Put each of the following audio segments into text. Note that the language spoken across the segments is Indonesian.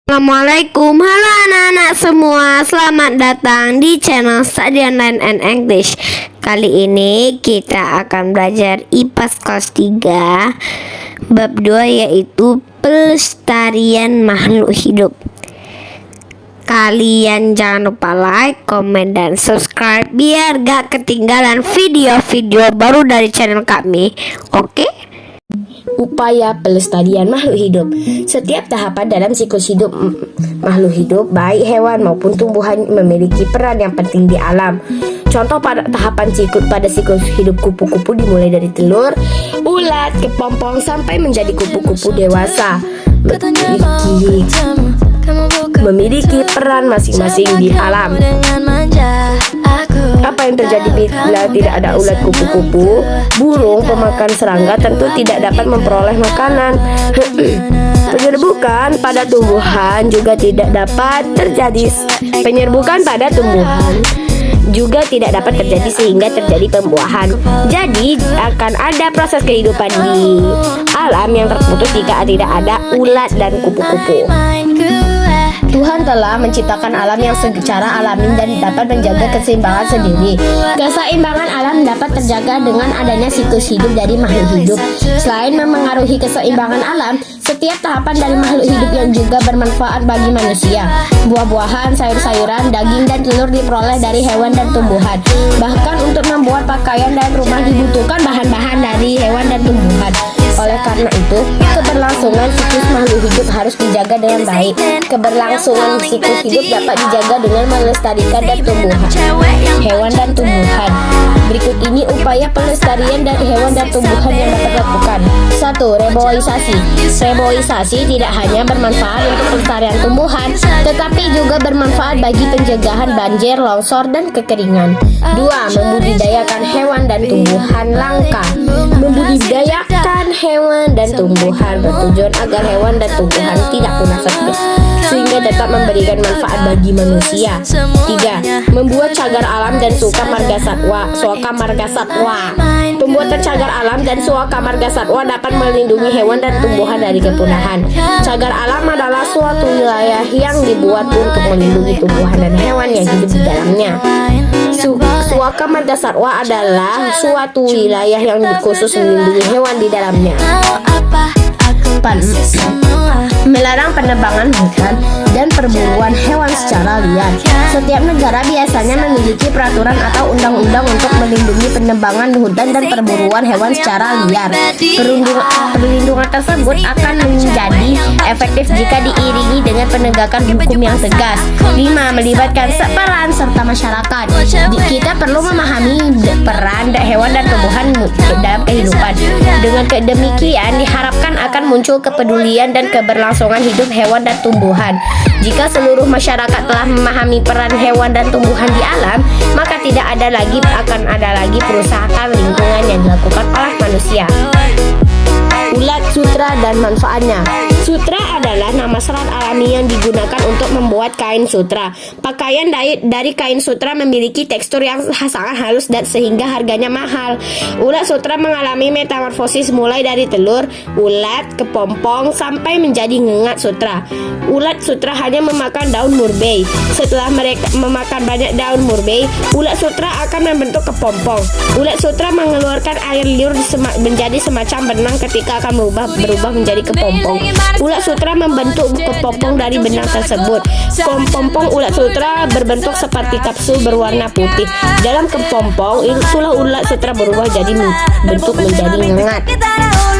Assalamualaikum, halo anak-anak semua, selamat datang di channel Study Online and English. Kali ini kita akan belajar IPA kelas 3 bab 2, yaitu pelestarian makhluk hidup. Kalian jangan lupa like, komen, dan subscribe biar gak ketinggalan video-video baru dari channel kami. Oke? Upaya pelestarian makhluk hidup. Setiap tahapan dalam siklus hidup makhluk hidup, baik hewan maupun tumbuhan, memiliki peran yang penting di alam. Contoh pada tahapan siklus hidup kupu-kupu dimulai dari telur, ulat, kepompong sampai menjadi kupu-kupu dewasa. Memiliki peran masing-masing di alam. Apa yang terjadi bila tidak ada ulat kupu-kupu? Burung pemakan serangga tentu tidak dapat memperoleh makanan. Penyerbukan pada tumbuhan juga tidak dapat terjadi. Sehingga terjadi pembuahan. Jadi akan ada proses kehidupan di alam yang terputus jika tidak ada ulat dan kupu-kupu. Tuhan telah menciptakan alam yang secara alami dan dapat menjaga keseimbangan sendiri. Keseimbangan alam dapat terjaga dengan adanya siklus hidup dari makhluk hidup. Selain memengaruhi keseimbangan alam, setiap tahapan dari makhluk hidup yang juga bermanfaat bagi manusia. Buah-buahan, sayur-sayuran, daging, dan telur diperoleh dari hewan dan tumbuhan. Bahkan untuk membuat pakaian dan rumah dibutuhkan bahan-bahan dari hewan dan tumbuhan. Oleh karena itu, keberlangsungan siklus makhluk hidup harus dijaga dengan baik. Keberlangsungan siklus hidup dapat dijaga dengan melestarikan dan tumbuhan, hewan dan tumbuhan. Berikut ini upaya pelestarian dari hewan dan tumbuhan yang dapat dilakukan. 1. Reboisasi. Reboisasi tidak hanya bermanfaat untuk pelestarian tumbuhan, tetapi juga bermanfaat bagi pencegahan banjir, longsor, dan kekeringan. 2. Membudidayakan hewan dan tumbuhan langka. Membudidayakan hewan dan tumbuhan bertujuan agar hewan dan tumbuhan tidak punah sehingga tetap memberikan manfaat bagi manusia. 3. Membuat cagar alam dan suaka marga satwa. Pembuatan cagar alam dan suaka marga satwa dapat melindungi hewan dan tumbuhan dari kepunahan. Cagar alam adalah suatu wilayah yang dibuat untuk melindungi tumbuhan dan hewan yang hidup di dalamnya. Suaka marga satwa adalah suatu wilayah yang khusus melindungi hewan di dalamnya. 4. Melarang penebangan hutan dan perburuan hewan secara liar. Setiap negara biasanya memiliki peraturan atau undang-undang untuk melindungi penebangan hutan dan perburuan hewan secara liar. Perlindungan tersebut akan menjadi efektif jika diiringi dengan penegakan hukum yang tegas. 5. Melibatkan peran serta masyarakat. Kita perlu memahami peran hewan dan tumbuhan dalam kehidupan. Dengan demikian diharapkan akan muncul kepedulian dan keberlangsungan hidup hewan dan tumbuhan. Jika seluruh masyarakat telah memahami peran hewan dan tumbuhan di alam, maka tidak akan ada lagi perusahaan lingkungan yang dilakukan oleh manusia. Ulat sutra dan manfaatnya. Sutra adalah nama serat alami yang digunakan untuk membuat kain sutra. Pakaian dari kain sutra memiliki tekstur yang sangat halus dan sehingga harganya mahal. Ulat sutra mengalami metamorfosis mulai dari telur, ulat, kepompong sampai menjadi ngengat sutra. Ulat sutra hanya memakan daun murbei. Setelah mereka memakan banyak daun murbei, ulat sutra akan membentuk kepompong. Ulat sutra mengeluarkan air liur menjadi semacam benang ketika akan berubah menjadi kepompong. Ulat sutra membentuk kepompong dari benang tersebut. Kepompong ulat sutra berbentuk seperti kapsul berwarna putih. Dalam kepompong, itulah ulat sutra berubah bentuk menjadi ngengat.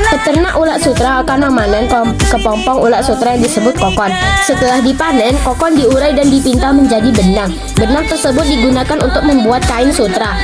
Peternak ulat sutra akan memanen kepompong ulat sutra yang disebut kokon. Setelah dipanen, kokon diurai dan dipintal menjadi benang. Benang tersebut digunakan untuk membuat kain sutra.